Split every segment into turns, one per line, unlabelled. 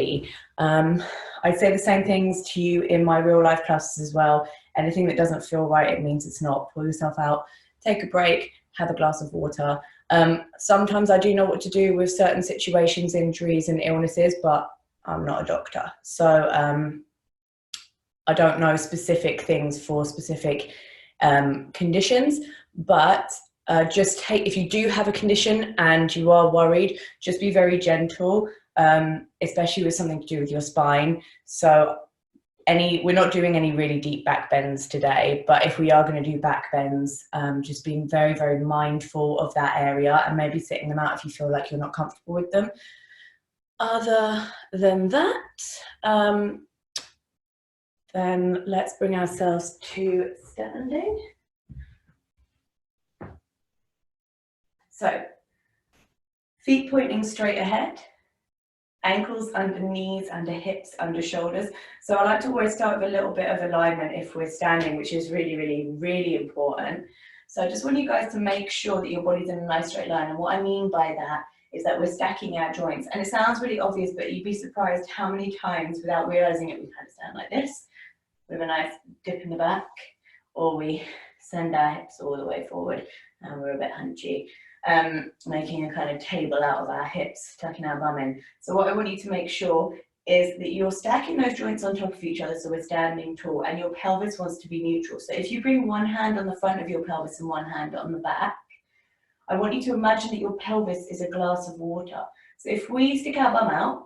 body. I'd say the same things to you in my real life classes as well. Anything that doesn't feel right, it means it's not. Pull yourself out, take a break, have a glass of water. Sometimes I do know what to do with certain situations, injuries and illnesses, but I'm not a doctor. So I don't know specific things for specific conditions, but just take, if you do have a condition and you are worried, just be very gentle, especially with something to do with your spine. So we're not doing any really deep back bends today, but if we are going to do back bends, just being very, very mindful of that area and maybe sitting them out if you feel like you're not comfortable with them. Other than that, then let's bring ourselves to standing. So, feet pointing straight ahead, ankles under knees, under hips, under shoulders. So I like to always start with a little bit of alignment if we're standing, which is really, really, really important. So I just want you guys to make sure that your body's in a nice straight line. And what I mean by that is that we're stacking our joints. And it sounds really obvious, but you'd be surprised how many times without realizing it, we kind of stand like this, with a nice dip in the back, or we send our hips all the way forward and we're a bit hunchy, making a kind of table out of our hips, tucking our bum in. So what I want you to make sure is that you're stacking those joints on top of each other so we're standing tall, and your pelvis wants to be neutral. So if you bring one hand on the front of your pelvis and one hand on the back, I want you to imagine that your pelvis is a glass of water. So if we stick our bum out,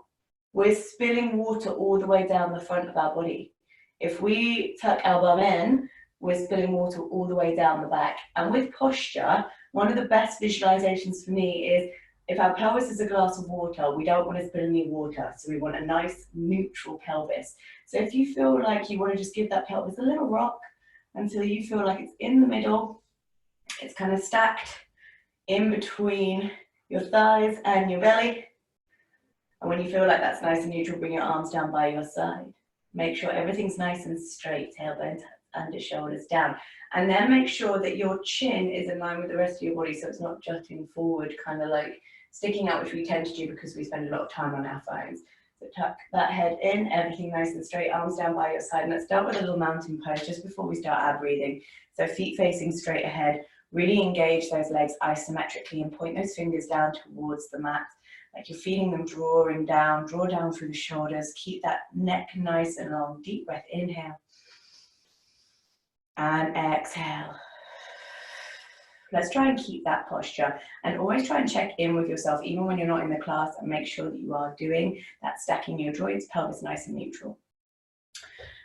we're spilling water all the way down the front of our body. If we tuck our bum in, we're spilling water all the way down the back. And with posture, one of the best visualizations for me is if our pelvis is a glass of water, we don't want to spill any water. So we want a nice neutral pelvis. So if you feel like you want to just give that pelvis a little rock until you feel like it's in the middle, it's kind of stacked in between your thighs and your belly. And when you feel like that's nice and neutral, bring your arms down by your side. Make sure everything's nice and straight, tailbone under, shoulders down. And then make sure that your chin is in line with the rest of your body, so it's not jutting forward, kind of like sticking out, which we tend to do because we spend a lot of time on our phones. So tuck that head in, everything nice and straight, arms down by your side. And let's start with a little mountain pose just before we start our breathing. So feet facing straight ahead, really engage those legs isometrically and point those fingers down towards the mat. Like you're feeling them drawing down, draw down through the shoulders, keep that neck nice and long. Deep breath, inhale. And exhale. Let's try and keep that posture and always try and check in with yourself, even when you're not in the class, and make sure that you are doing that, stacking your joints, pelvis nice and neutral.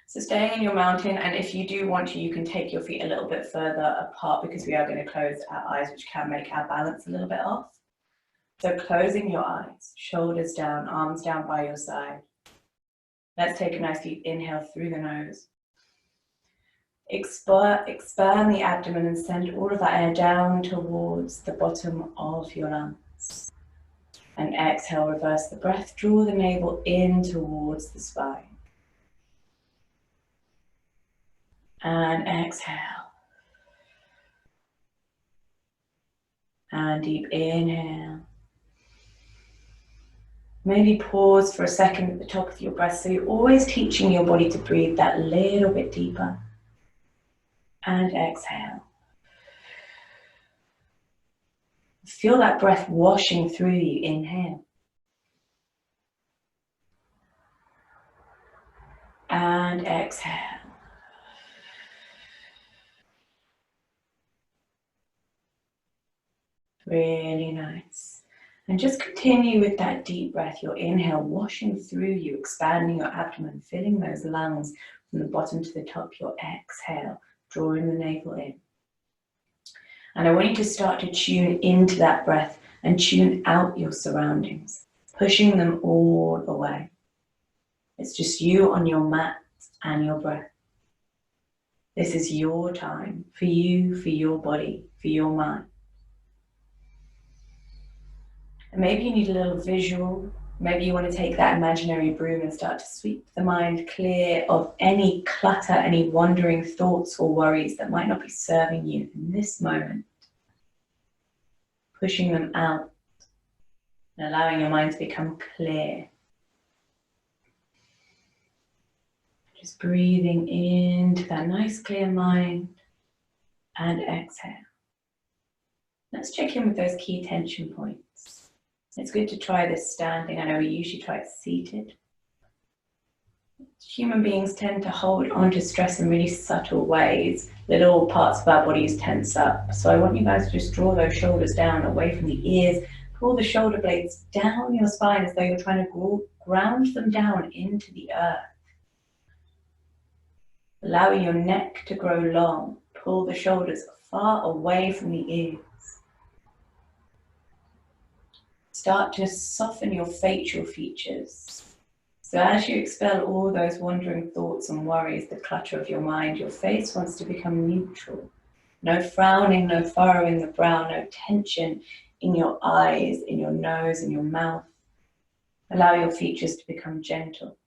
So staying in your mountain, and if you do want to, you can take your feet a little bit further apart because we are going to close our eyes, which can make our balance a little bit off. So closing your eyes, shoulders down, arms down by your side. Let's take a nice deep inhale through the nose. Expand the abdomen and send all of that air down towards the bottom of your lungs. And exhale, reverse the breath, draw the navel in towards the spine. And exhale. And deep inhale. Maybe pause for a second at the top of your breath, so you're always teaching your body to breathe that little bit deeper. And exhale. Feel that breath washing through you. Inhale. And exhale. Really nice. And just continue with that deep breath, your inhale washing through you, expanding your abdomen, filling those lungs from the bottom to the top. Your exhale, drawing the navel in. And I want you to start to tune into that breath and tune out your surroundings, pushing them all away. It's just you on your mat and your breath. This is your time for you, for your body, for your mind. And maybe you need a little visual. Maybe you want to take that imaginary broom and start to sweep the mind clear of any clutter, any wandering thoughts or worries that might not be serving you in this moment. Pushing them out and allowing your mind to become clear. Just breathing into that nice clear mind and exhale. Let's check in with those key tension points. It's good to try this standing. I know we usually try it seated. Human beings tend to hold on to stress in really subtle ways. Little parts of our bodies tense up. So I want you guys to just draw those shoulders down away from the ears. Pull the shoulder blades down your spine as though you're trying to ground them down into the earth. Allowing your neck to grow long. Pull the shoulders far away from the ears. Start to soften your facial features. So as you expel all those wandering thoughts and worries, the clutter of your mind, your face wants to become neutral. No frowning, no furrowing the brow, no tension in your eyes, in your nose, in your mouth. Allow your features to become gentle.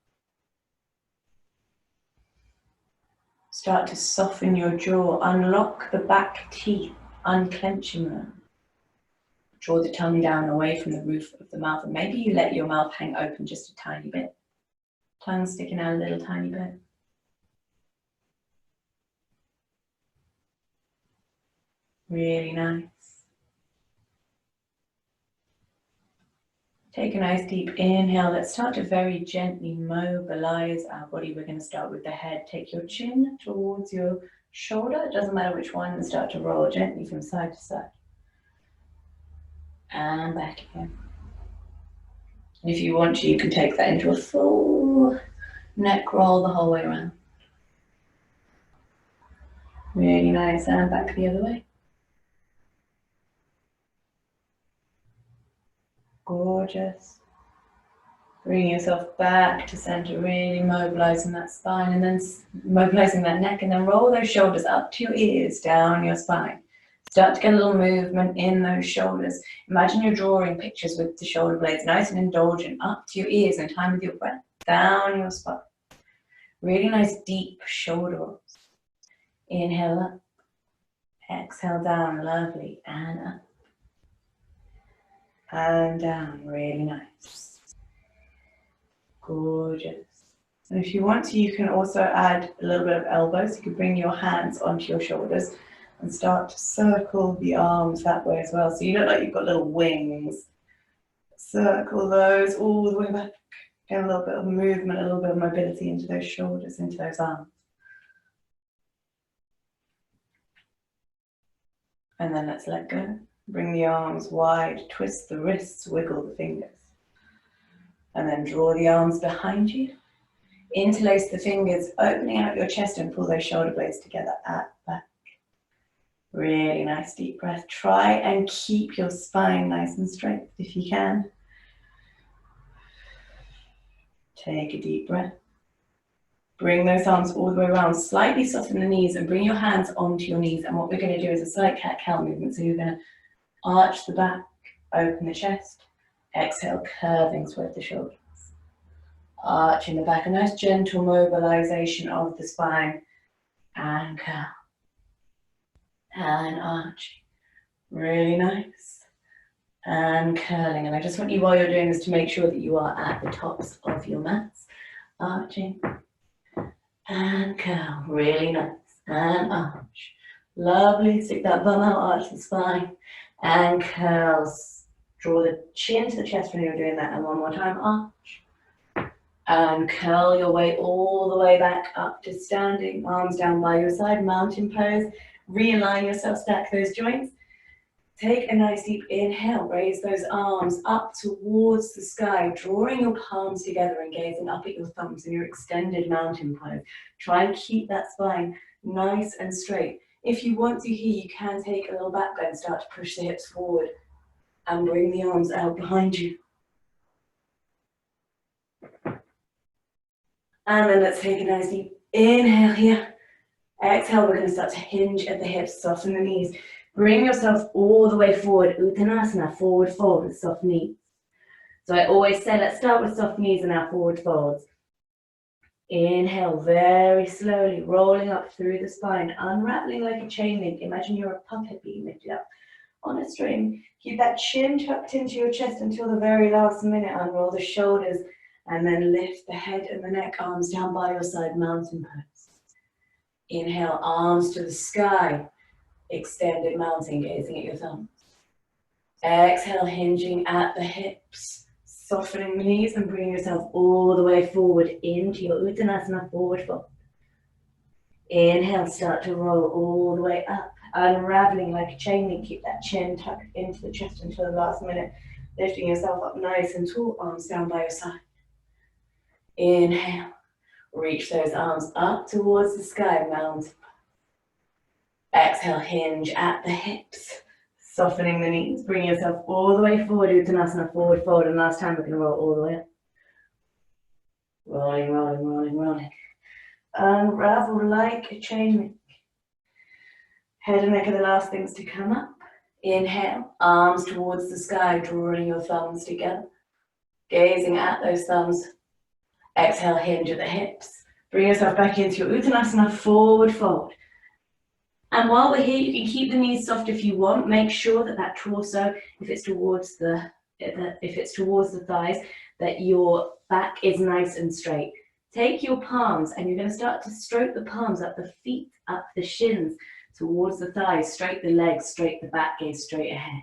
Start to soften your jaw, unlock the back teeth, unclenching them. Draw the tongue down away from the roof of the mouth, and maybe you let your mouth hang open just a tiny bit. Tongue sticking out a little tiny bit. Really nice. Take a nice deep inhale. Let's start to very gently mobilize our body. We're going to start with the head. Take your chin towards your shoulder. It doesn't matter which one, and start to roll gently from side to side. And back again. And if you want to, you can take that into a full neck roll the whole way around. Really nice. And back the other way. Gorgeous. Bring yourself back to center, really mobilizing that spine and then mobilizing that neck, and then roll those shoulders up to your ears, down your spine. Start to get a little movement in those shoulders. Imagine you're drawing pictures with the shoulder blades, nice and indulgent, up to your ears in time with your breath, down your spine. Really nice deep shoulder rolls. Inhale up, exhale down, lovely, and up. And down, really nice. Gorgeous. And if you want to, you can also add a little bit of elbows. You can bring your hands onto your shoulders and start to circle the arms that way as well. So you look like you've got little wings. Circle those all the way back. Get a little bit of movement, a little bit of mobility into those shoulders, into those arms. And then let's let go. Bring the arms wide, twist the wrists, wiggle the fingers. And then draw the arms behind you. Interlace the fingers, opening out your chest, and pull those shoulder blades together at the back. Really nice deep breath. Try and keep your spine nice and straight if you can. Take a deep breath. Bring those arms all the way around. Slightly soften the knees and bring your hands onto your knees. And what we're going to do is a slight cat-cow movement. So you're going to arch the back, open the chest. Exhale, curving toward the shoulders. Arching the back, a nice gentle mobilization of the spine. And curl. And arching. Really nice. And curling. And I just want you, while you're doing this, to make sure that you are at the tops of your mats. Arching. And curl. Really nice. And arch. Lovely. Stick that bum out, arch the spine. And curls. Draw the chin to the chest when you're doing that. And one more time, arch. And curl your way all the way back up to standing. Arms down by your side, mountain pose. Realign yourself, stack those joints. Take a nice deep inhale. Raise those arms up towards the sky, drawing your palms together and gazing up at your thumbs in your extended mountain pose. Try and keep that spine nice and straight. If you want to here, you can take a little back bend, start to push the hips forward and bring the arms out behind you. And then let's take a nice deep inhale here. Exhale, we're going to start to hinge at the hips, soften the knees. Bring yourself all the way forward. Uttanasana, forward fold with soft knees. So I always say, let's start with soft knees and our forward folds. Inhale, very slowly, rolling up through the spine, unraveling like a chain link. Imagine you're a puppet being lifted up on a string. Keep that chin tucked into your chest until the very last minute. Unroll the shoulders And then lift the head and the neck, arms down by your side, mountain pose. Inhale, arms to the sky, extended mountain, gazing at your thumbs. Exhale, hinging at the hips, softening the knees and bringing yourself all the way forward into your Uttanasana, forward fold. Inhale, start to roll all the way up, unraveling like a chain link. Keep that chin tucked into the chest until the last minute, lifting yourself up nice and tall, arms down by your side. Inhale, reach those arms up towards the sky, mountain. Exhale, hinge at the hips, softening the knees, bring yourself all the way forward, Uttanasana, forward fold, and last time we're going to roll all the way up. Rolling, rolling, rolling, rolling. Unravel like a chain link. Head and neck are the last things to come up. Inhale, arms towards the sky, drawing your thumbs together, gazing at those thumbs. Exhale, hinge at the hips. Bring yourself back into your Uttanasana, forward fold. And while we're here, you can keep the knees soft if you want. Make sure that that torso, if it's towards the thighs, that your back is nice and straight. Take your palms and you're going to start to stroke the palms up the feet, up the shins, towards the thighs, straight the legs, straight the back, gaze straight ahead.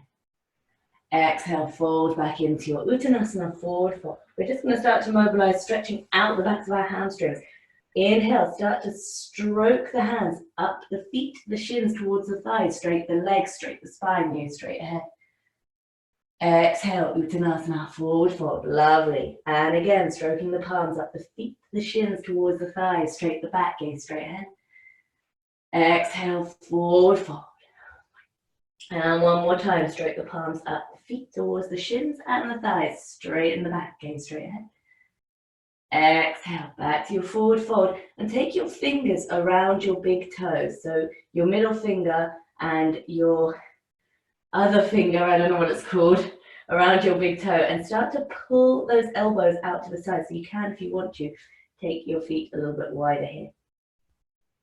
Exhale, fold back into your Uttanasana, forward fold. We're just going to start to mobilize, stretching out the backs of our hamstrings. Inhale, start to stroke the hands up the feet, the shins towards the thighs, straight the legs, straight the spine, gaze straight ahead. Exhale, Uttanasana, forward fold, lovely. And again, stroking the palms up the feet, the shins towards the thighs, straight the back, gaze straight ahead. Exhale, forward fold. And one more time, stroke the palms up the feet towards the shins and the thighs, straight in the back, gaze straight ahead. Exhale, back to your forward fold and take your fingers around your big toes. So your middle finger and your other finger, I don't know what it's called, around your big toe, and start to pull those elbows out to the side. So you can, if you want to, take your feet a little bit wider here.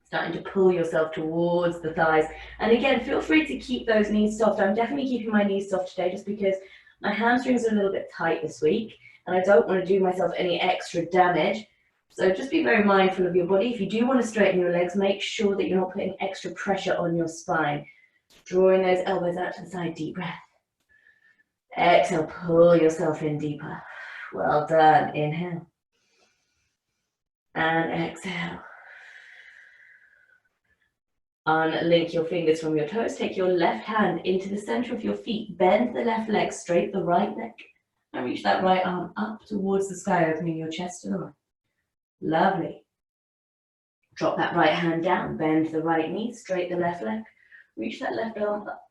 Starting to pull yourself towards the thighs. And again, feel free to keep those knees soft. I'm definitely keeping my knees soft today just because my hamstrings are a little bit tight this week and I don't want to do myself any extra damage. So just be very mindful of your body. If you do want to straighten your legs, make sure that you're not putting extra pressure on your spine. Drawing those elbows out to the side, deep breath. Exhale, pull yourself in deeper. Well done, inhale. And exhale. Unlink your fingers from your toes. Take your left hand into the center of your feet. Bend the left leg, straight the right leg. And reach that right arm up towards the sky, opening your chest to the right. Lovely. Drop that right hand down. Bend the right knee, straight the left leg. Reach that left arm up.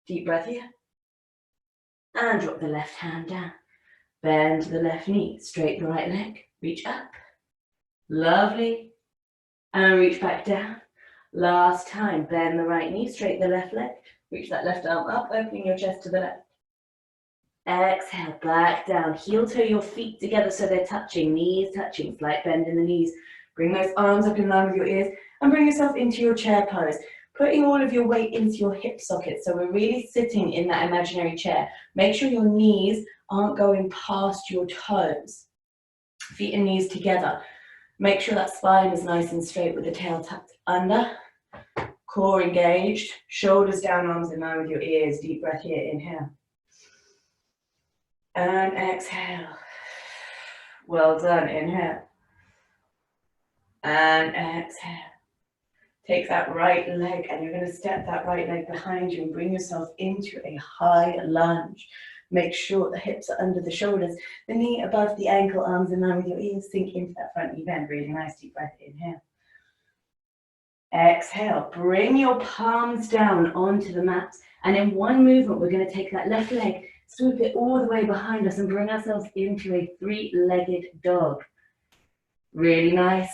Deep breath here. And drop the left hand down. Bend the left knee, straight the right leg. Reach up. Lovely. And reach back down. Last time, bend the right knee, straight the left leg. Reach that left arm up, opening your chest to the left. Exhale, back down. Heel toe your feet together so they're touching, knees touching, slight bend in the knees. Bring those arms up in line with your ears and bring yourself into your chair pose. Putting all of your weight into your hip sockets, so we're really sitting in that imaginary chair. Make sure your knees aren't going past your toes. Feet and knees together. Make sure that spine is nice and straight with the tail tucked under. Core engaged, shoulders down, arms in line with your ears. Deep breath here, inhale. And exhale. Well done, inhale. And exhale. Take that right leg and you're going to step that right leg behind you and bring yourself into a high lunge. Make sure the hips are under the shoulders, the knee above the ankle, arms in line with your ears. Sink into that front knee bend. Really nice deep breath. Inhale. Exhale. Bring your palms down onto the mat. And in one movement, we're going to take that left leg, swoop it all the way behind us and bring ourselves into a three-legged dog. Really nice.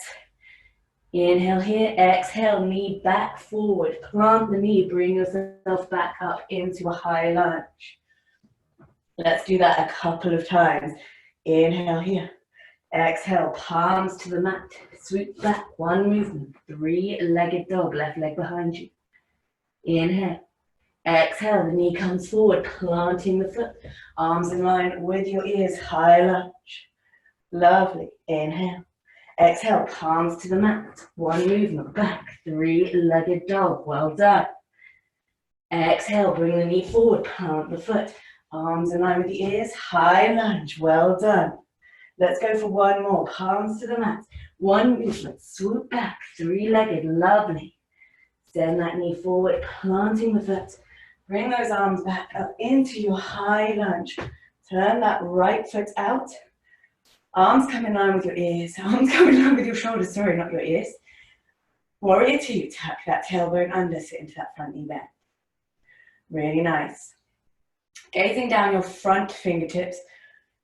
Inhale here, exhale, knee back forward, plant the knee, bring yourself back up into a high lunge. Let's do that a couple of times. Inhale here, exhale, palms to the mat, swoop back, one movement, three-legged dog, left leg behind you. Inhale, exhale, the knee comes forward, planting the foot, arms in line with your ears, high lunge. Lovely. Inhale. Exhale, palms to the mat. One movement back, three-legged dog. Well done. Exhale, bring the knee forward, plant the foot. Arms in line with the ears, high lunge. Well done. Let's go for one more. Palms to the mat. One movement, swoop back, three-legged, lovely. Send that knee forward, planting the foot. Bring those arms back up into your high lunge. Turn that right foot out. Arms come in line with your ears. Arms come in line with your shoulders. Sorry, not your ears. Warrior two, tuck that tailbone under, sit into that front knee bend. Really nice. Gazing down your front fingertips,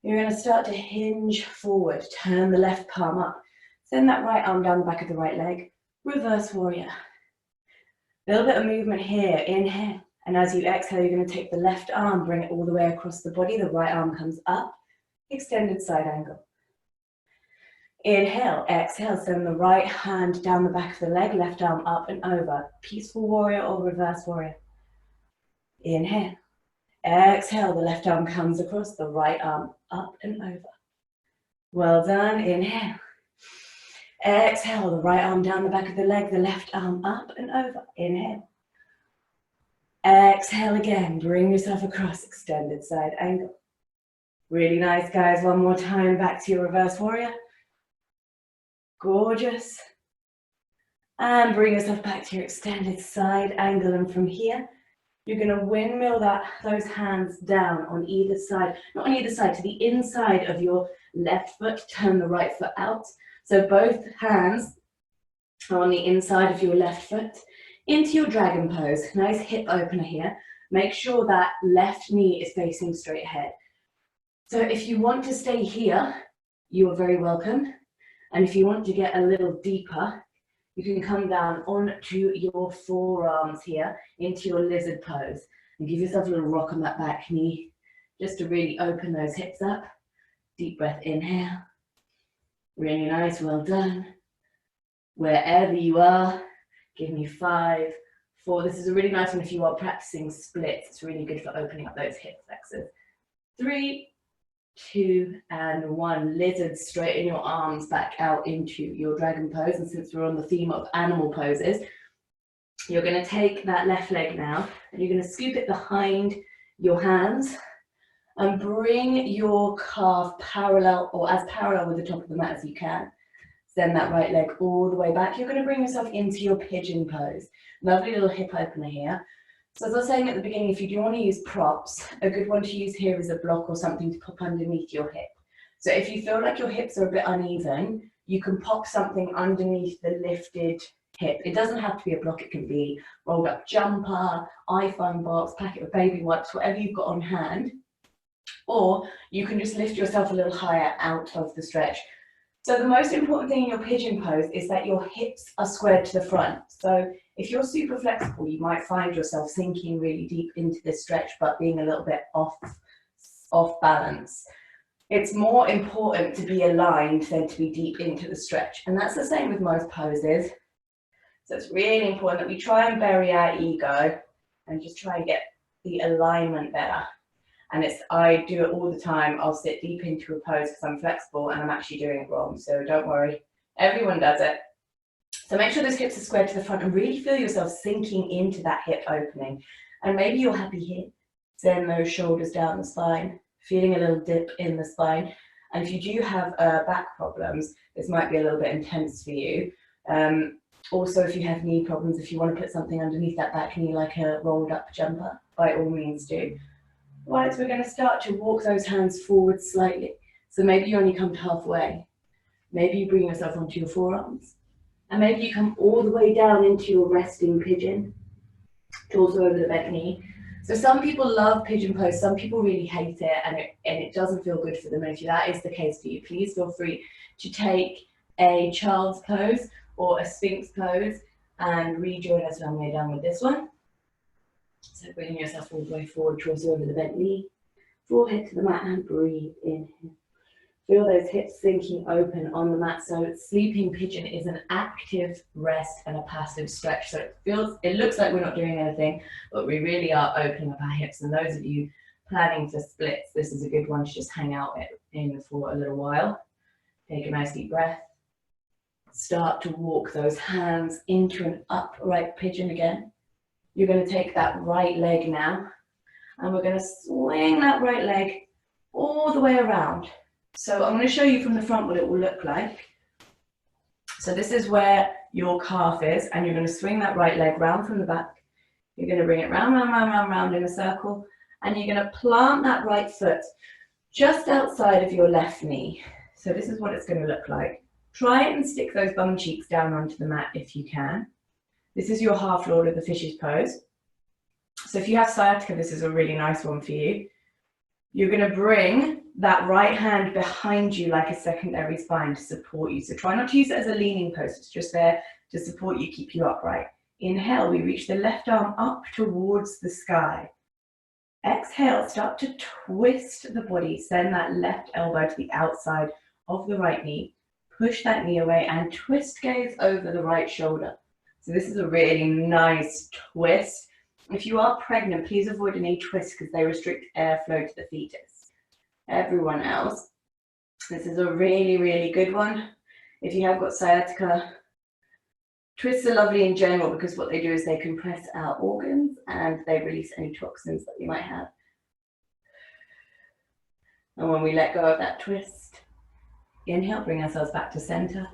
you're going to start to hinge forward. Turn the left palm up. Send that right arm down the back of the right leg. Reverse warrior. A little bit of movement here. Inhale. And as you exhale, you're going to take the left arm, bring it all the way across the body. The right arm comes up. Extended side angle. Inhale, exhale, send the right hand down the back of the leg, left arm up and over. Peaceful warrior or reverse warrior. Inhale. Exhale, the left arm comes across, the right arm up and over. Well done. Inhale. Exhale, the right arm down the back of the leg, the left arm up and over. Inhale. Exhale again, bring yourself across, extended side angle. Really nice, guys. One more time, back to your reverse warrior. Gorgeous. And bring yourself back to your extended side angle. And from here, you're going to windmill those hands down on either side, not on either side, to the inside of your left foot. Turn the right foot out. So both hands are on the inside of your left foot. Into your dragon pose. Nice hip opener here. Make sure that left knee is facing straight ahead. So if you want to stay here, you are very welcome. And if you want to get a little deeper, you can come down onto your forearms here into your lizard pose and give yourself a little rock on that back knee just to really open those hips up. Deep breath, inhale. Really nice, well done. Wherever you are, give me 5, 4. This is a really nice one if you are practicing splits. It's really good for opening up those hip flexors. 3, 2, and 1. Lizard, straighten your arms back out into your dragon pose. And since we're on the theme of animal poses, you're going to take that left leg now and you're going to scoop it behind your hands and bring your calf parallel or as parallel with the top of the mat as you can. Send that right leg all the way back. You're going to bring yourself into your pigeon pose. Lovely little hip opener here. So as I was saying at the beginning, if you do want to use props, a good one to use here is a block or something to pop underneath your hip. So if you feel like your hips are a bit uneven, you can pop something underneath the lifted hip. It doesn't have to be a block. It can be rolled up jumper, iPhone box, packet of baby wipes, whatever you've got on hand. Or you can just lift yourself a little higher out of the stretch. So the most important thing in your pigeon pose is that your hips are squared to the front. So if you're super flexible, you might find yourself sinking really deep into this stretch, but being a little bit off balance. It's more important to be aligned than to be deep into the stretch. And that's the same with most poses. So it's really important that we try and bury our ego and just try and get the alignment better. And I do it all the time. I'll sit deep into a pose because I'm flexible and I'm actually doing it wrong. So don't worry, everyone does it. So make sure those hips are squared to the front and really feel yourself sinking into that hip opening. And maybe you're happy here. Send those shoulders down the spine, feeling a little dip in the spine. And if you do have back problems, this might be a little bit intense for you. Also, if you have knee problems, if you want to put something underneath that back knee like a rolled up jumper, by all means do. Right, so we're going to start to walk those hands forward slightly. So maybe you only come to halfway. Maybe you bring yourself onto your forearms. And maybe you come all the way down into your resting pigeon, torso over the bent knee. So some people love pigeon pose, some people really hate it and it doesn't feel good for them. And if that is the case for you, please feel free to take a child's pose or a sphinx pose and rejoin us when we're done with this one. So bringing yourself all the way forward, torso over the bent knee, forehead to the mat and breathe. Inhale. Feel those hips sinking open on the mat. So sleeping pigeon is an active rest and a passive stretch. So it looks like we're not doing anything, but we really are opening up our hips. And those of you planning for splits, this is a good one to just hang out in for a little while. Take a nice deep breath. Start to walk those hands into an upright pigeon again. You're going to take that right leg now, and we're going to swing that right leg all the way around. So I'm going to show you from the front what it will look like. So this is where your calf is, and you're going to swing that right leg round from the back. You're going to bring it round, round, round, round, round in a circle, and you're going to plant that right foot just outside of your left knee. So this is what it's going to look like. Try and stick those bum cheeks down onto the mat if you can. This is your half Lord of the Fishes pose. So if you have sciatica, this is a really nice one for you. You're going to bring that right hand behind you like a secondary spine to support you. So try not to use it as a leaning pose. It's just there to support you, keep you upright. Inhale, we reach the left arm up towards the sky. Exhale, start to twist the body. Send that left elbow to the outside of the right knee. Push that knee away and twist gaze over the right shoulder. So this is a really nice twist. If you are pregnant, please avoid any twists because they restrict airflow to the fetus. Everyone else, this is a really, really good one. If you have got sciatica, twists are lovely in general because what they do is they compress our organs and they release any toxins that you might have. And when we let go of that twist, inhale, bring ourselves back to center.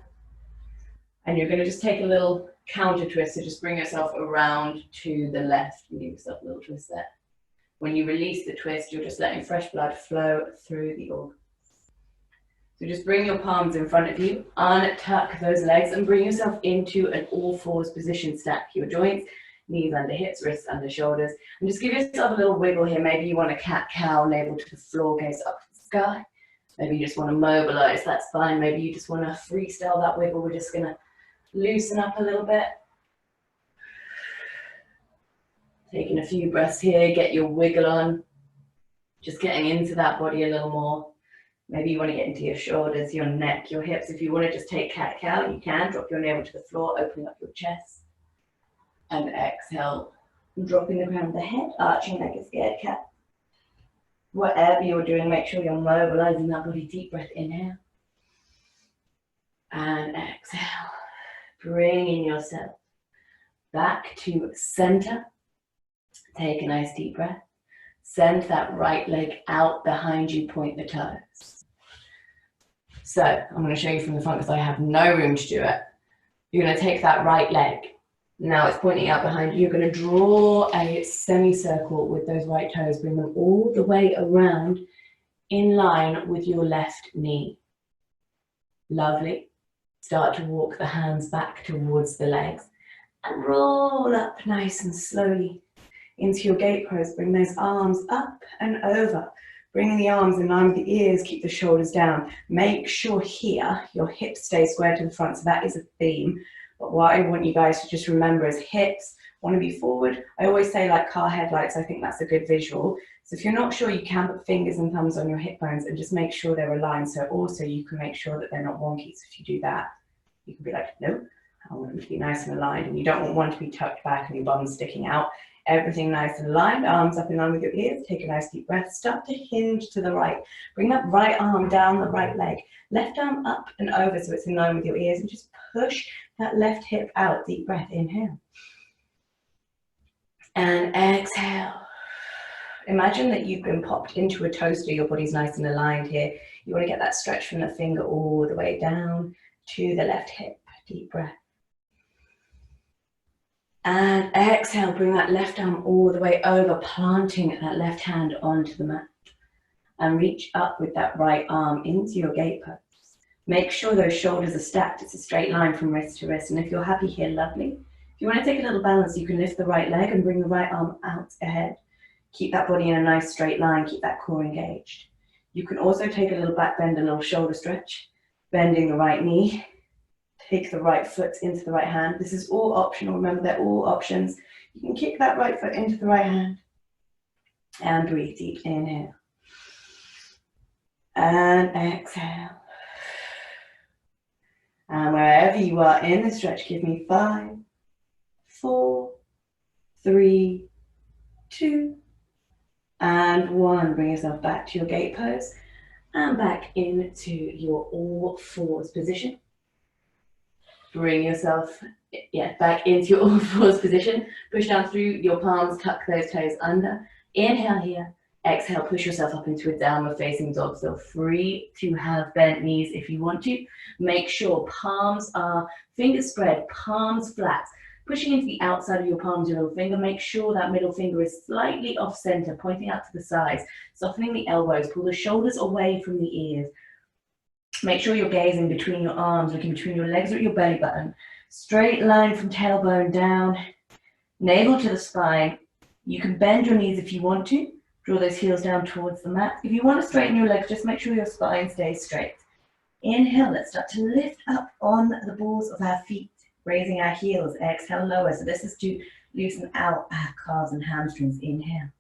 And you're going to just take a little counter twist, so just bring yourself around to the left and give yourself a little twist there. When you release the twist, you're just letting fresh blood flow through the organs. So just bring your palms in front of you, untuck those legs and bring yourself into an all fours position. Stack your joints, knees under hips, wrists under shoulders, and just give yourself a little wiggle here. Maybe you want a cat-cow, navel to the floor, gaze up to the sky. Maybe you just want to mobilize, that's fine. Maybe you just want to freestyle that wiggle. We're just going to loosen up a little bit. Taking a few breaths here, get your wiggle on. Just getting into that body a little more. Maybe you want to get into your shoulders, your neck, your hips. If you want to just take cat-cow, you can. Drop your navel to the floor, opening up your chest. And exhale, dropping the crown of the head, arching like a scared cat. Whatever you're doing, make sure you're mobilizing that body. Deep breath, inhale. And exhale. Bringing yourself back to center. Take a nice deep breath. Send that right leg out behind you, point the toes. So I'm going to show you from the front because I have no room to do it. You're going to take that right leg. Now it's pointing out behind you. You're going to draw a semicircle with those right toes. Bring them all the way around in line with your left knee. Lovely. Start to walk the hands back towards the legs and roll up nice and slowly into your gate pose. Bring those arms up and over. Bringing the arms in line with the ears, keep the shoulders down. Make sure here your hips stay square to the front, so that is a theme. But what I want you guys to just remember is hips want to be forward. I always say like car headlights, I think that's a good visual. So if you're not sure, you can put fingers and thumbs on your hip bones and just make sure they're aligned. So also you can make sure that they're not wonky. So if you do that, you can be like, no, I want them to be nice and aligned. And you don't want one to be tucked back and your bum sticking out. Everything nice and aligned, arms up in line with your ears. Take a nice deep breath. Start to hinge to the right. Bring that right arm down the right leg. Left arm up and over so it's in line with your ears. And just push that left hip out. Deep breath. Inhale. And exhale. Imagine that you've been popped into a toaster. Your body's nice and aligned here. You want to get that stretch from the finger all the way down to the left hip. Deep breath. And exhale, bring that left arm all the way over, planting that left hand onto the mat. And reach up with that right arm into your gate pose. Make sure those shoulders are stacked. It's a straight line from wrist to wrist. And if you're happy here, lovely. If you want to take a little balance, you can lift the right leg and bring the right arm out ahead. Keep that body in a nice straight line. Keep that core engaged. You can also take a little back bend, a little shoulder stretch. Bending the right knee. Take the right foot into the right hand. This is all optional. Remember, they're all options. You can kick that right foot into the right hand. And breathe deep. Inhale. And exhale. And wherever you are in the stretch, give me 5, 4, 3, 2, and 1. Bring yourself back to your gate pose. and back into your all fours position. Bring yourself, back into your all fours position. Push down through your palms, tuck those toes under. Inhale here. Exhale, push yourself up into a downward facing dog. So free to have bent knees if you want to. Make sure palms are fingers spread, palms flat. Pushing into the outside of your palms, your middle finger. Make sure that middle finger is slightly off center, pointing out to the sides. Softening the elbows. Pull the shoulders away from the ears. Make sure you're gazing between your arms, looking between your legs or at your belly button. Straight line from tailbone down, navel to the spine. You can bend your knees if you want to. Draw those heels down towards the mat. If you want to straighten your legs, just make sure your spine stays straight. Inhale, let's start to lift up on the balls of our feet, raising our heels. Exhale, lower. So this is to loosen out our calves and hamstrings. Inhale.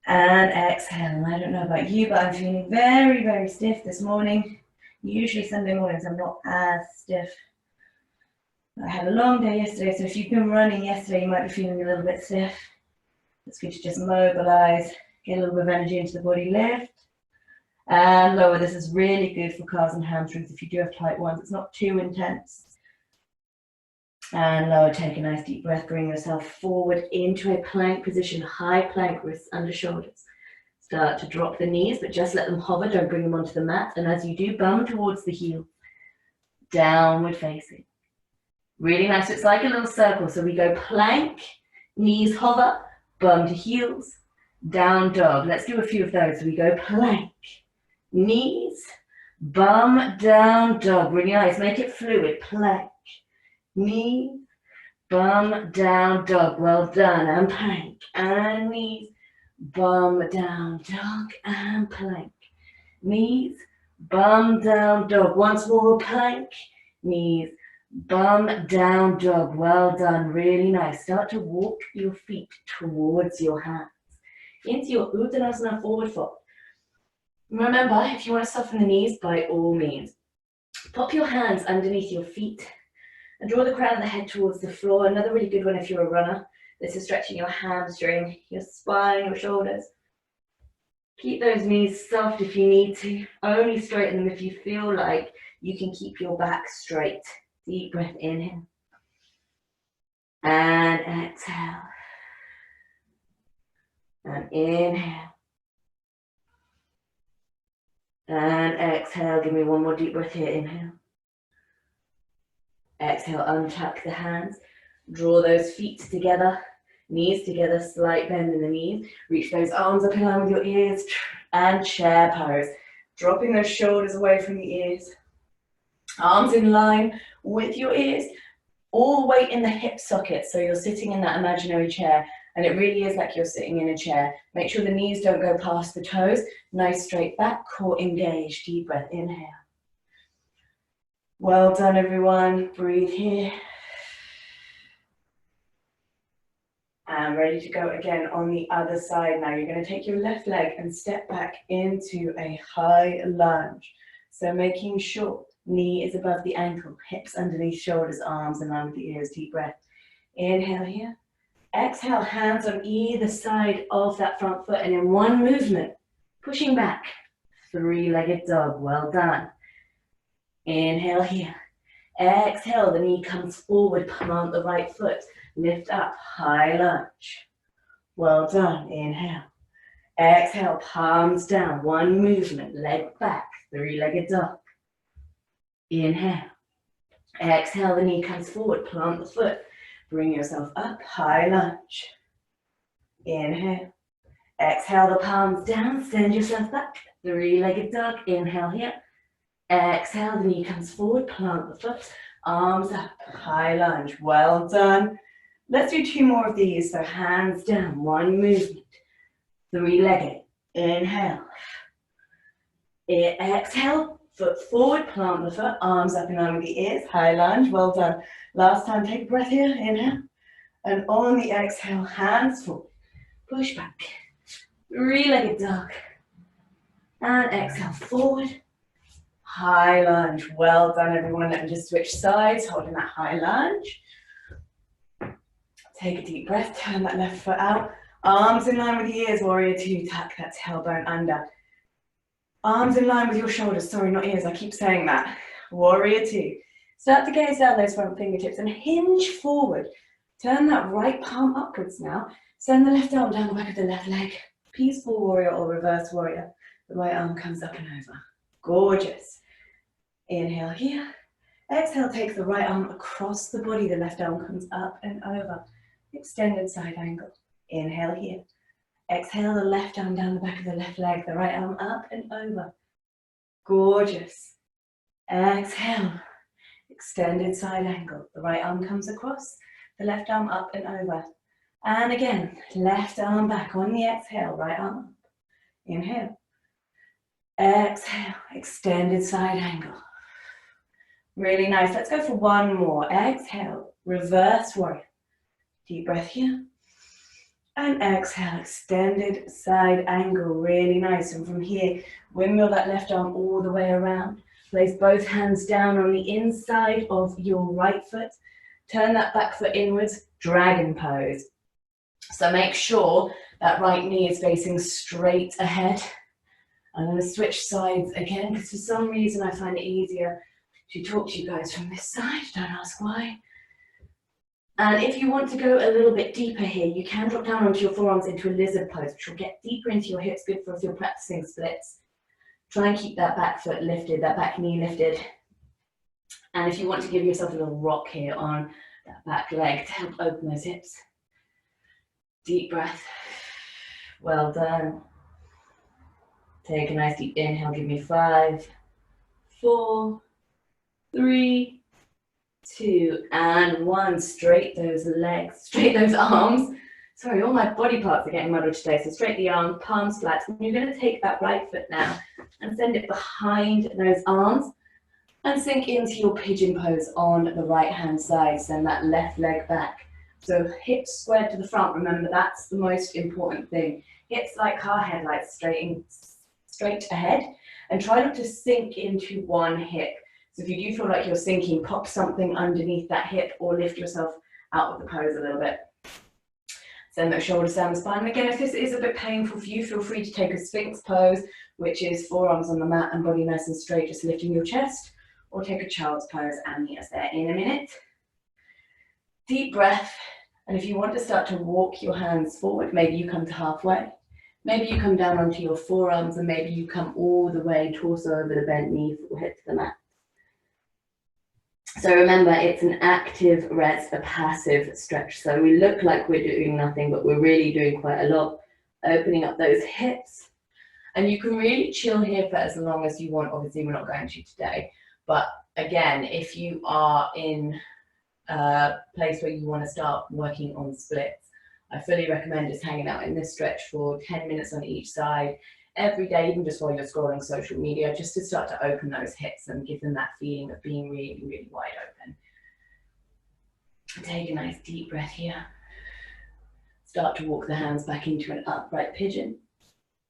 And exhale. I don't know about you, but I'm feeling very, very stiff this morning. Usually Sunday mornings I'm not as stiff. I had a long day yesterday, so if you've been running yesterday, you might be feeling a little bit stiff. It's good to just mobilize, get a little bit of energy into the body, lift, and lower. This is really good for calves and hamstrings if you do have tight ones. It's not too intense. And lower, take a nice deep breath, bring yourself forward into a plank position, high plank, wrists under shoulders. Start to drop the knees, but just let them hover, don't bring them onto the mat. And as you do, bum towards the heel, downward facing. Really nice, so it's like a little circle. So we go plank, knees hover, bum to heels, down dog. Let's do a few of those. So we go plank, knees, bum, down dog. Really nice, make it fluid, plank, knees, bum, down dog. Well done, and plank, and knees, bum, down dog, and plank, knees, bum, down dog. Once more, plank, knees, bum, down dog. Well done, really nice. Start to walk your feet towards your hands into your Uttanasana forward fold. Remember, if you want to soften the knees, by all means, pop your hands underneath your feet and draw the crown of the head towards the floor. Another really good one if you're a runner. This is stretching your hamstring, your spine, your shoulders. Keep those knees soft if you need to. Only straighten them if you feel like you can keep your back straight. Deep breath, inhale. And exhale. And inhale. And exhale. Give me one more deep breath here. Inhale. Exhale, untuck the hands. Draw those feet together. Knees together, slight bend in the knees. Reach those arms up in line with your ears. And chair pose. Dropping those shoulders away from the ears. Arms in line with your ears, all the weight in the hip socket, so you're sitting in that imaginary chair, and it really is like you're sitting in a chair. Make sure the knees don't go past the toes. Nice straight back, core engaged. Deep breath, inhale. Well done, everyone. Breathe here. And ready to go again on the other side now. You're going to take your left leg and step back into a high lunge. So making sure knee is above the ankle, hips underneath shoulders, arms in line with the ears. Deep breath. Inhale here. Exhale, hands on either side of that front foot, and in one movement, pushing back. Three-legged dog. Well done. Inhale here. Exhale, the knee comes forward, plant the right foot. Lift up, high lunge. Well done. Inhale. Exhale, palms down. One movement, leg back. Three-legged dog. Inhale. Exhale, the knee comes forward, plant the foot. Bring yourself up, high lunge. Inhale. Exhale, the palms down, send yourself back. Three-legged dog. Inhale here. Exhale, the knee comes forward, plant the foot. Arms up, high lunge. Well done. Let's do two more of these. So hands down, one movement. Three-legged. Inhale. Exhale. Foot forward, plant the foot, arms up in line with the ears, high lunge, well done. Last time, take a breath here, inhale. And on the exhale, hands forward, push back. Three-legged dog. And exhale, forward, high lunge. Well done, everyone. Let me just switch sides, holding that high lunge. Take a deep breath, turn that left foot out. Arms in line with the ears, warrior two, tuck that tailbone under. Arms in line with your shoulders. Sorry, not ears, I keep saying that. Warrior two. Start to gaze down those front fingertips and hinge forward. Turn that right palm upwards now. Send the left arm down the back of the left leg. Peaceful warrior or reverse warrior. The right arm comes up and over. Gorgeous. Inhale here. Exhale, take the right arm across the body. The left arm comes up and over. Extended side angle. Inhale here. Exhale, the left arm down the back of the left leg. The right arm up and over. Gorgeous. Exhale. Extended side angle. The right arm comes across. The left arm up and over. And again, left arm back on the exhale. Right arm up. Inhale. Exhale. Extended side angle. Really nice. Let's go for one more. Exhale. Reverse warrior. Deep breath here. And exhale, extended side angle, really nice. And from here, windmill that left arm all the way around. Place both hands down on the inside of your right foot. Turn that back foot inwards, dragon pose. So make sure that right knee is facing straight ahead. I'm going to switch sides again, because for some reason I find it easier to talk to you guys from this side. Don't ask why. And if you want to go a little bit deeper here, you can drop down onto your forearms into a lizard pose, which will get deeper into your hips, good for if you're practicing splits. Try and keep that back foot lifted, that back knee lifted. And if you want to give yourself a little rock here on that back leg to help open those hips. Deep breath. Well done. Take a nice deep inhale, give me 5, 4, 3, 2, and 1. Straight those legs, straight those arms. Sorry, all my body parts are getting muddled today. So straight the arms, palms flat. And you're going to take that right foot now and send it behind those arms and sink into your pigeon pose on the right hand side. Send that left leg back. So hips squared to the front. Remember, that's the most important thing. Hips like car headlights, straight ahead, and try not to sink into one hip. So if you do feel like you're sinking, pop something underneath that hip or lift yourself out of the pose a little bit. Send those shoulders down the spine. And again, if this is a bit painful for you, feel free to take a Sphinx pose, which is forearms on the mat and body nice and straight, just lifting your chest, or take a child's pose and meet us there in a minute. Deep breath. And if you want to start to walk your hands forward, maybe you come to halfway. Maybe you come down onto your forearms, and maybe you come all the way, torso over the bent knee, forehead to the mat. So remember, it's an active rest, a passive stretch. So we look like we're doing nothing, but we're really doing quite a lot. Opening up those hips. And you can really chill here for as long as you want. Obviously, we're not going to today. But again, if you are in a place where you want to start working on splits, I fully recommend just hanging out in this stretch for 10 minutes on each side every day, even just while you're scrolling social media, just to start to open those hips and give them that feeling of being really, really wide open. Take a nice deep breath here. Start to walk the hands back into an upright pigeon.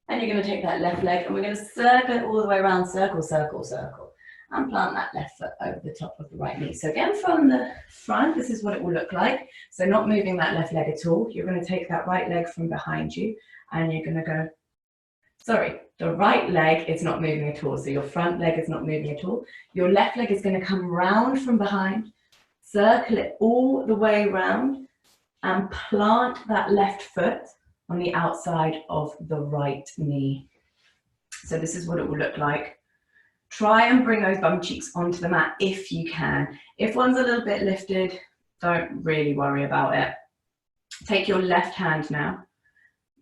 And you're going to take that left leg and we're going to circle it all the way around, circle, circle, circle. And plant that left foot over the top of the right knee. So again, from the front, this is what it will look like. So not moving that left leg at all. You're going to take that right leg from behind you and you're going to go, sorry, the right leg is not moving at all. So your front leg is not moving at all. Your left leg is going to come round from behind, circle it all the way around and plant that left foot on the outside of the right knee. So this is what it will look like. Try and bring those bum cheeks onto the mat if you can. If one's a little bit lifted, don't really worry about it. Take your left hand now,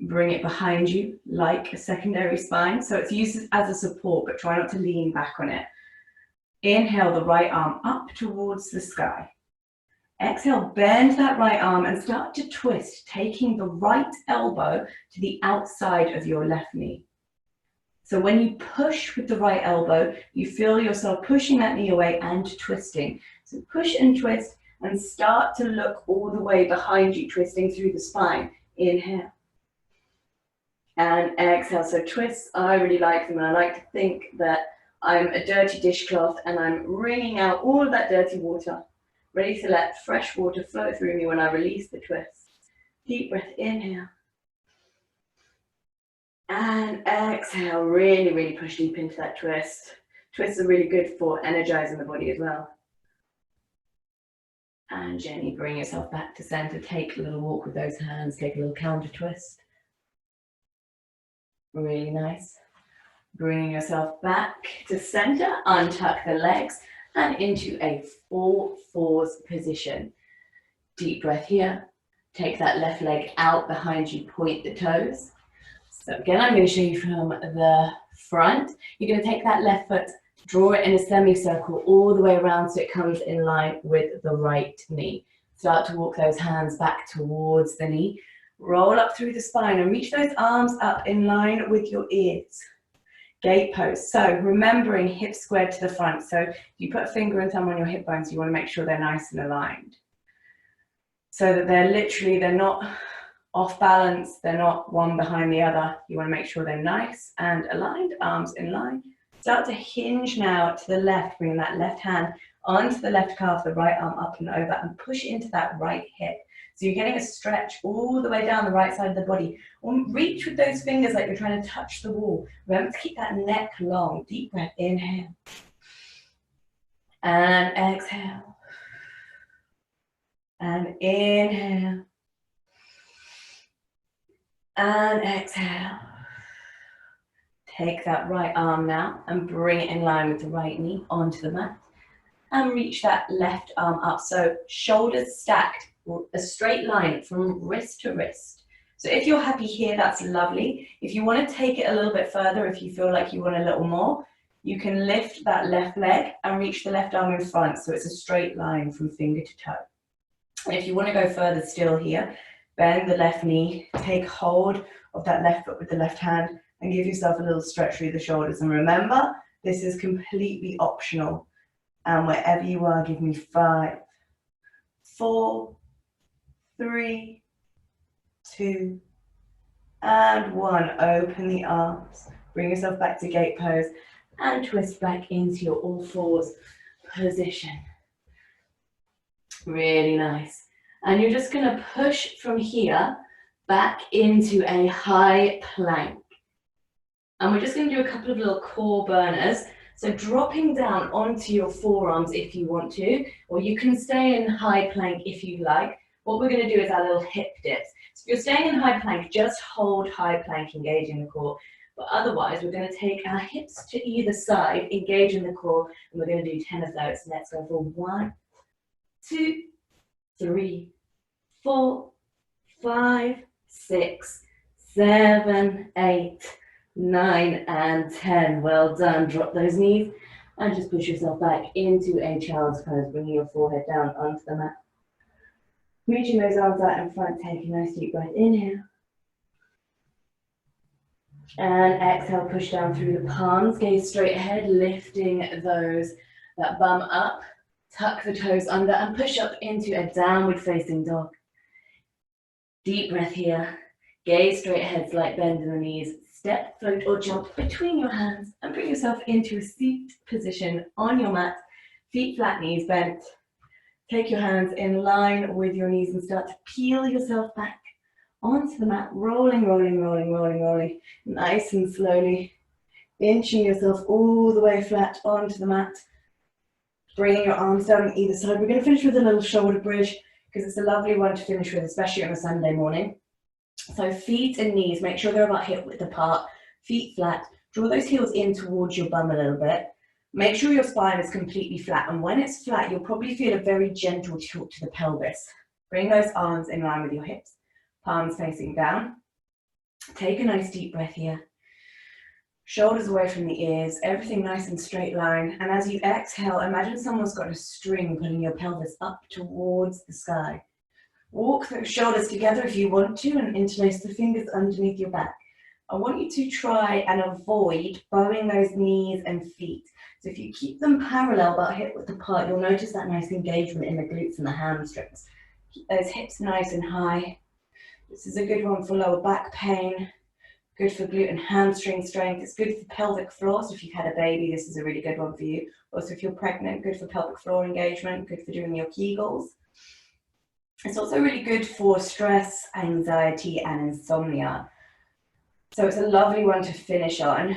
bring it behind you like a secondary spine. So it's used as a support, but try not to lean back on it. Inhale the right arm up towards the sky. Exhale, bend that right arm and start to twist, taking the right elbow to the outside of your left knee. So when you push with the right elbow, you feel yourself pushing that knee away and twisting. So push and twist and start to look all the way behind you, twisting through the spine. Inhale. And exhale. So twists, I really like them. And I like to think that I'm a dirty dishcloth and I'm wringing out all of that dirty water, ready to let fresh water flow through me when I release the twist. Deep breath, inhale. And exhale, really, really push deep into that twist. Twists are really good for energizing the body as well. And gently bring yourself back to center. Take a little walk with those hands. Take a little counter twist. Really nice. Bringing yourself back to center. Untuck the legs and into a 4-4 position. Deep breath here. Take that left leg out behind you. Point the toes. So again, I'm going to show you from the front. You're going to take that left foot, draw it in a semicircle all the way around so it comes in line with the right knee. Start to walk those hands back towards the knee. Roll up through the spine and reach those arms up in line with your ears. Gate pose. So remembering hips squared to the front. So if you put a finger and thumb on your hip bones, you want to make sure they're nice and aligned. So that they're not off balance, they're not one behind the other. You want to make sure they're nice and aligned, arms in line. Start to hinge now to the left, bring that left hand onto the left calf, the right arm up and over, and push into that right hip. So you're getting a stretch all the way down the right side of the body. Reach with those fingers like you're trying to touch the wall. Remember to keep that neck long. Deep breath, inhale. And exhale. And inhale. And exhale. Take that right arm now and bring it in line with the right knee onto the mat. And reach that left arm up. So shoulders stacked, a straight line from wrist to wrist. So if you're happy here, that's lovely. If you want to take it a little bit further, if you feel like you want a little more, you can lift that left leg and reach the left arm in front. So it's a straight line from finger to toe. And if you want to go further still here, bend the left knee, take hold of that left foot with the left hand and give yourself a little stretch through the shoulders. And remember, this is completely optional. And wherever you are, give me 5, 4, 3, 2, and 1. Open the arms. Bring yourself back to gate pose and twist back into your all fours position. Really nice. And you're just going to push from here back into a high plank. And we're just going to do a couple of little core burners. So dropping down onto your forearms if you want to, or you can stay in high plank if you like. What we're going to do is our little hip dips. So if you're staying in high plank, just hold high plank, engaging the core. But otherwise, we're going to take our hips to either side, engage in the core, and we're going to do 10 of those. Let's go for 1, 2, 3, 4, 5, 6, 7, 8, 9, and 10. Well done. Drop those knees and just push yourself back into a child's pose, bringing your forehead down onto the mat. Reaching those arms out in front, take a nice deep breath. Inhale. And exhale, push down through the palms, gaze straight ahead, lifting that bum up. Tuck the toes under and push up into a downward facing dog. Deep breath here. Gaze straight ahead, slight bend in the knees. Step, float or jump between your hands and bring yourself into a seat position on your mat. Feet flat, knees bent. Take your hands in line with your knees and start to peel yourself back onto the mat. Rolling, rolling, rolling, rolling, rolling. Nice and slowly. Inching yourself all the way flat onto the mat. Bringing your arms down on either side. We're going to finish with a little shoulder bridge because it's a lovely one to finish with, especially on a Sunday morning. So feet and knees, make sure they're about hip width apart. Feet flat. Draw those heels in towards your bum a little bit. Make sure your spine is completely flat. And when it's flat, you'll probably feel a very gentle tilt to the pelvis. Bring those arms in line with your hips. Palms facing down. Take a nice deep breath here. Shoulders away from the ears, everything nice and straight line. And as you exhale, imagine someone's got a string pulling your pelvis up towards the sky. Walk those shoulders together if you want to and interlace the fingers underneath your back. I want you to try and avoid bowing those knees and feet. So if you keep them parallel but hip width apart, you'll notice that nice engagement in the glutes and the hamstrings. Keep those hips nice and high. This is a good one for lower back pain. Good for glute and hamstring strength. It's good for pelvic floor. So if you've had a baby, this is a really good one for you. Also, if you're pregnant, good for pelvic floor engagement, good for doing your Kegels. It's also really good for stress, anxiety, and insomnia. So it's a lovely one to finish on.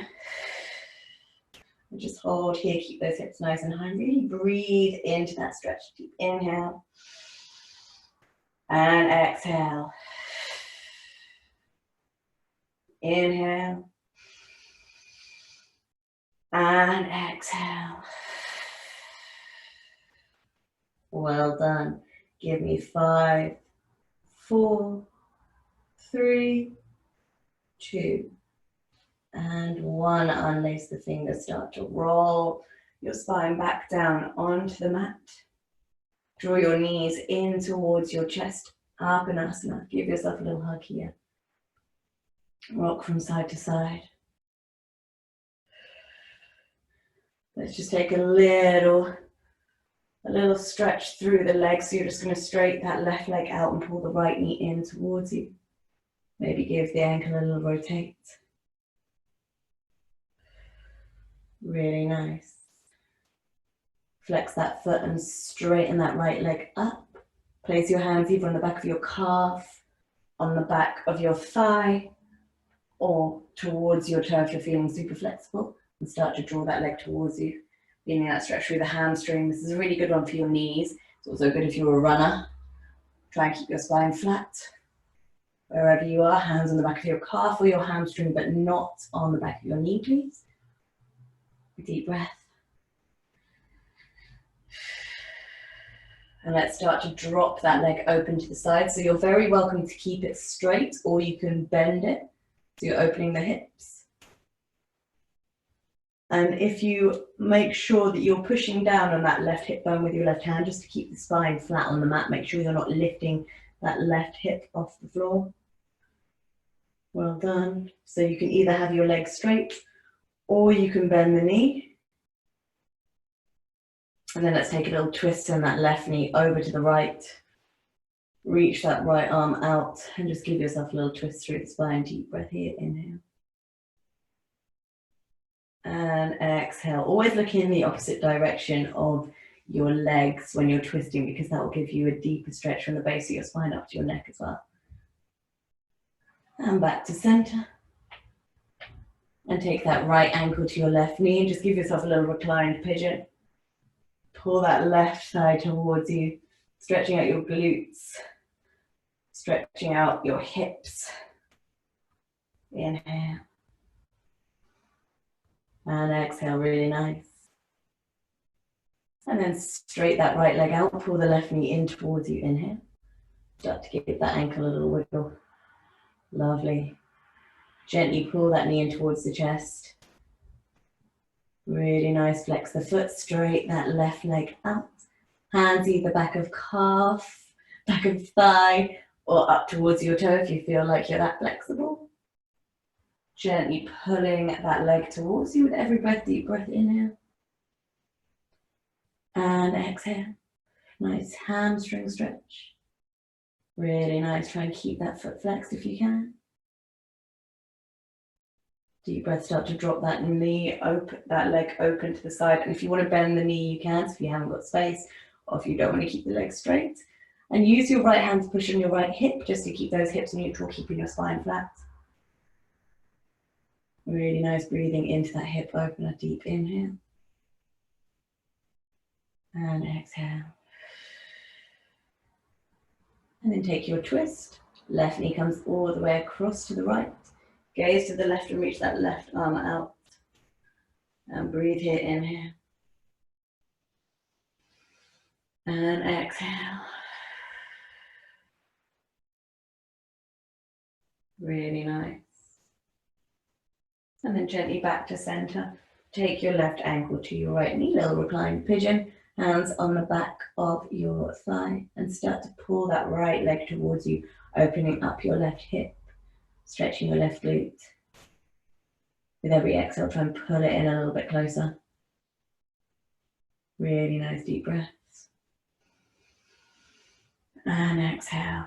Just hold here, keep those hips nice and high. Really breathe into that stretch. Deep inhale and exhale. Inhale and exhale. Well done. Give me 5, 4, 3, 2, and 1. Unlace the fingers, start to roll your spine back down onto the mat. Draw your knees in towards your chest, up and asana. Give yourself a little hug here. Rock from side to side. Let's just take a little stretch through the legs. So you're just going to straighten that left leg out and pull the right knee in towards you. Maybe give the ankle a little rotate. Really nice. Flex that foot and straighten that right leg up. Place your hands either on the back of your calf, on the back of your thigh, or towards your toe if you're feeling super flexible, and start to draw that leg towards you, feeling that stretch through the hamstring. This is a really good one for your knees. It's also good if you're a runner. Try and keep your spine flat. Wherever you are, hands on the back of your calf or your hamstring, but not on the back of your knee, please. Deep breath. And let's start to drop that leg open to the side. So you're very welcome to keep it straight, or you can bend it. So you're opening the hips. And if you make sure that you're pushing down on that left hip bone with your left hand, just to keep the spine flat on the mat, make sure you're not lifting that left hip off the floor. Well done. So you can either have your legs straight, or you can bend the knee. And then let's take a little twist on that left knee over to the right. Reach that right arm out and just give yourself a little twist through the spine. Deep breath here, inhale. And exhale. Always look in the opposite direction of your legs when you're twisting, because that will give you a deeper stretch from the base of your spine up to your neck as well. And back to center. And take that right ankle to your left knee and just give yourself a little reclined pigeon. Pull that left thigh towards you, stretching out your glutes, stretching out your hips. Inhale. And exhale, really nice. And then straight that right leg out, pull the left knee in towards you, inhale. Start to give that ankle a little wiggle. Lovely. Gently pull that knee in towards the chest. Really nice, flex the foot, straight that left leg out. Hands either back of calf, back of thigh, or up towards your toe if you feel like you're that flexible. Gently pulling that leg towards you with every breath. Deep breath, inhale. And exhale. Nice hamstring stretch. Really nice, try and keep that foot flexed if you can. Deep breath, start to drop that knee open, that leg open to the side. And if you want to bend the knee, you can, so if you haven't got space, or if you don't want to keep the leg straight. And use your right hand to push on your right hip, just to keep those hips neutral, keeping your spine flat. Really nice breathing into that hip opener, deep inhale. And exhale. And then take your twist. Left knee comes all the way across to the right. Gaze to the left and reach that left arm out. And breathe here, inhale. And exhale. Really nice. And then gently back to center. Take your left ankle to your right knee, little reclined pigeon. Hands on the back of your thigh. And start to pull that right leg towards you, opening up your left hip. Stretching your left glute. With every exhale, try and pull it in a little bit closer. Really nice deep breaths. And exhale.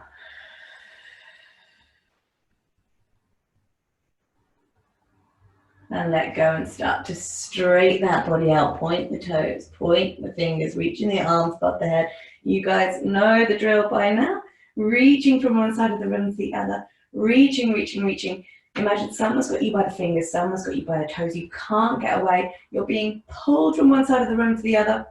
And let go and start to straighten that body out. Point the toes, point the fingers, reaching the arms above the head. You guys know the drill by now. Reaching from one side of the room to the other. Reaching, reaching, reaching. Imagine someone's got you by the fingers, someone's got you by the toes. You can't get away. You're being pulled from one side of the room to the other.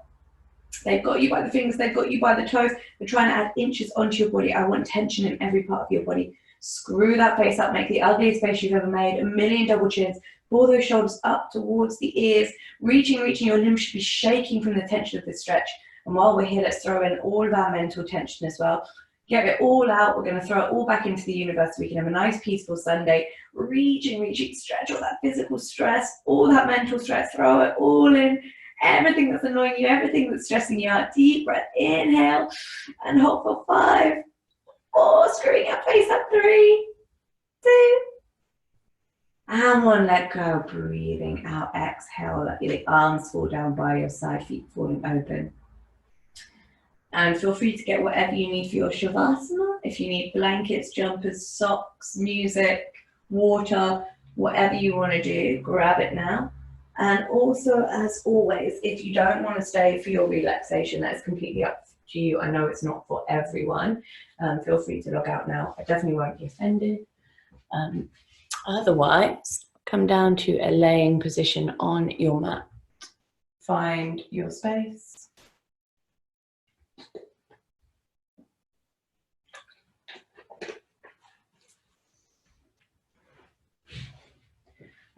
They've got you by the fingers, they've got you by the toes. They're trying to add inches onto your body. I want tension in every part of your body. Screw that face up, make the ugliest face you've ever made. A million double chins. Pull those shoulders up towards the ears. Reaching, your limbs should be shaking from the tension of this stretch. And while we're here, let's throw in all of our mental tension as well. Get it all out. We're going to throw it all back into the universe so we can have a nice, peaceful Sunday. Reaching, stretch all that physical stress, all that mental stress. Throw it all in. Everything that's annoying you, everything that's stressing you out. Deep breath, inhale, and hold for 5, 4, screwing your face up, 3, 2, and 1, let go, breathing out, exhale, let the arms fall down by your side, feet falling open. And feel free to get whatever you need for your Shavasana. If you need blankets, jumpers, socks, music, water, whatever you want to do, grab it now. And also, as always, if you don't want to stay for your relaxation, that's completely up to you. I know it's not for everyone. Feel free to log out now. I definitely won't be offended. Otherwise, come down to a laying position on your mat. Find your space.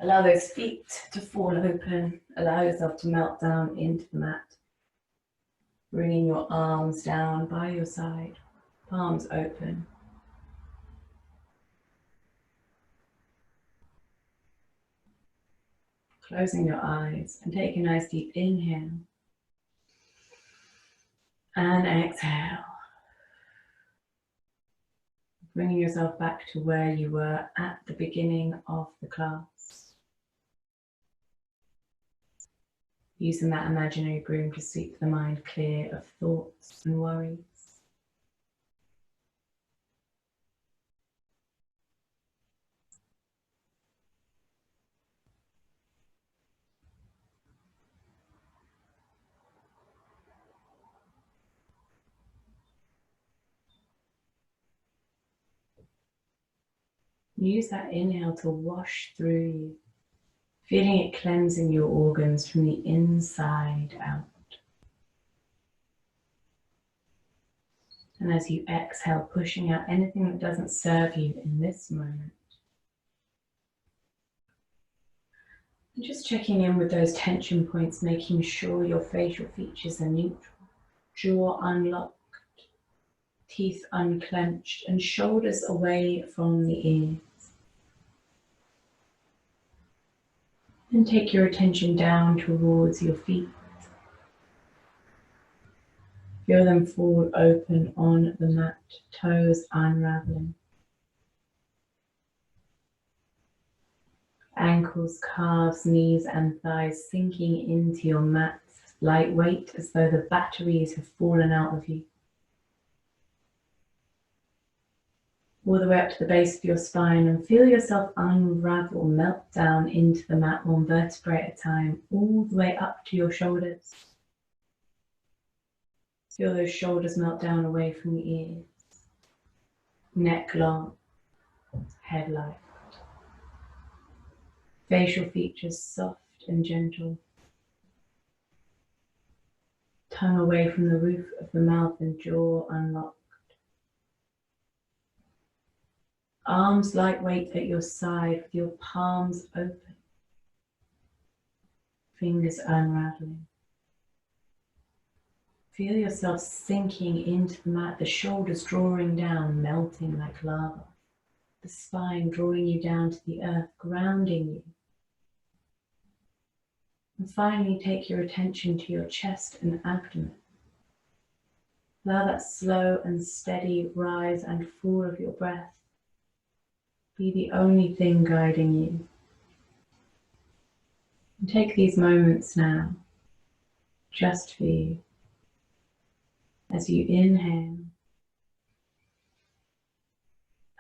Allow those feet to fall open. Allow yourself to melt down into the mat. Bringing your arms down by your side, palms open. Closing your eyes and take a nice deep inhale. And exhale. Bringing yourself back to where you were at the beginning of the class. Using that imaginary broom to sweep the mind clear of thoughts and worries. Use that inhale to wash through you, feeling it cleansing your organs from the inside out. And as you exhale, pushing out anything that doesn't serve you in this moment. And just checking in with those tension points, making sure your facial features are neutral, jaw unlocked, teeth unclenched, and shoulders away from the ears. And take your attention down towards your feet. Feel them fall open on the mat, toes unraveling. Ankles, calves, knees and thighs sinking into your mat, lightweight as though the batteries have fallen out of you. All the way up to the base of your spine, and feel yourself unravel, melt down into the mat, one vertebrae at a time, all the way up to your shoulders. Feel those shoulders melt down away from the ears. Neck long, head light. Facial features soft and gentle. Tongue away from the roof of the mouth and jaw unlocked. Arms lightweight at your side with your palms open. Fingers unraveling. Feel yourself sinking into the mat, the shoulders drawing down, melting like lava. The spine drawing you down to the earth, grounding you. And finally, take your attention to your chest and abdomen. Allow that slow and steady rise and fall of your breath be the only thing guiding you. And take these moments now, just for you, as you inhale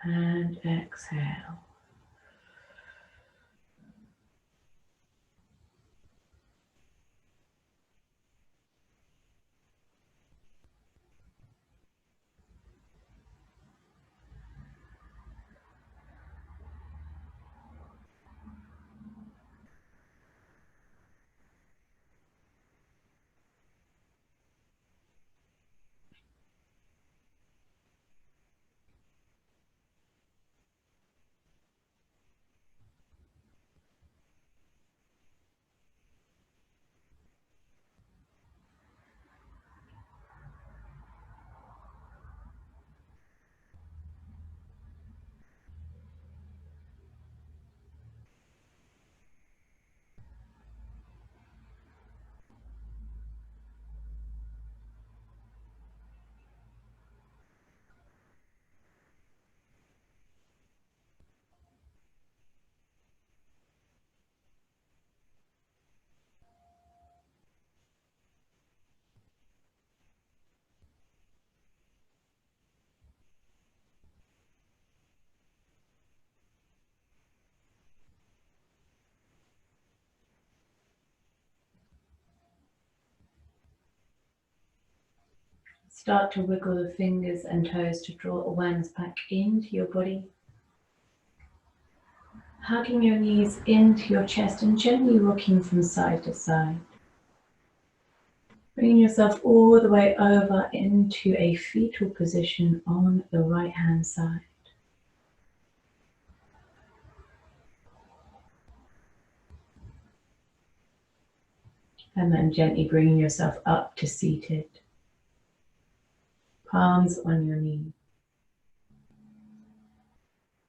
and exhale. Start to wiggle the fingers and toes to draw awareness back into your body. Hugging your knees into your chest and gently rocking from side to side. Bringing yourself all the way over into a fetal position on the right hand side. And then gently bringing yourself up to seated. Palms on your knees.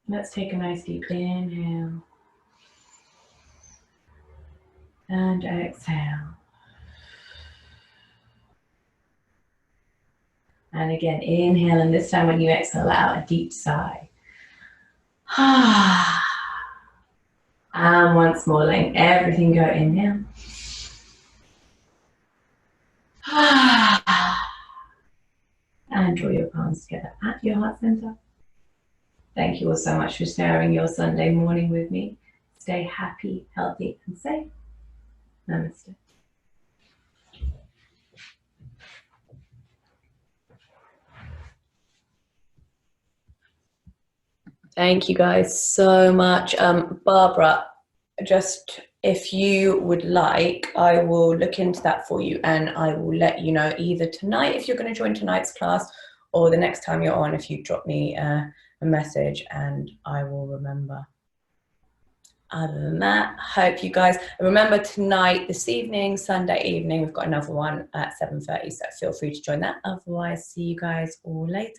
Let's take a nice deep inhale. And exhale. And again, inhale, and this time when you exhale out, a deep sigh. And once more, letting everything go. Inhale. And draw your palms together at your heart center. Thank you all so much for sharing your Sunday morning with me. Stay happy, healthy, and safe. Namaste. Thank you guys so much. Barbara, just if you would like, I will look into that for you and I will let you know either tonight if you're going to join tonight's class or the next time you're on if you drop me a message and I will remember. Other than that, hope you guys remember tonight, this evening, Sunday evening, we've got another one at 7:30, so feel free to join that. Otherwise, see you guys all later.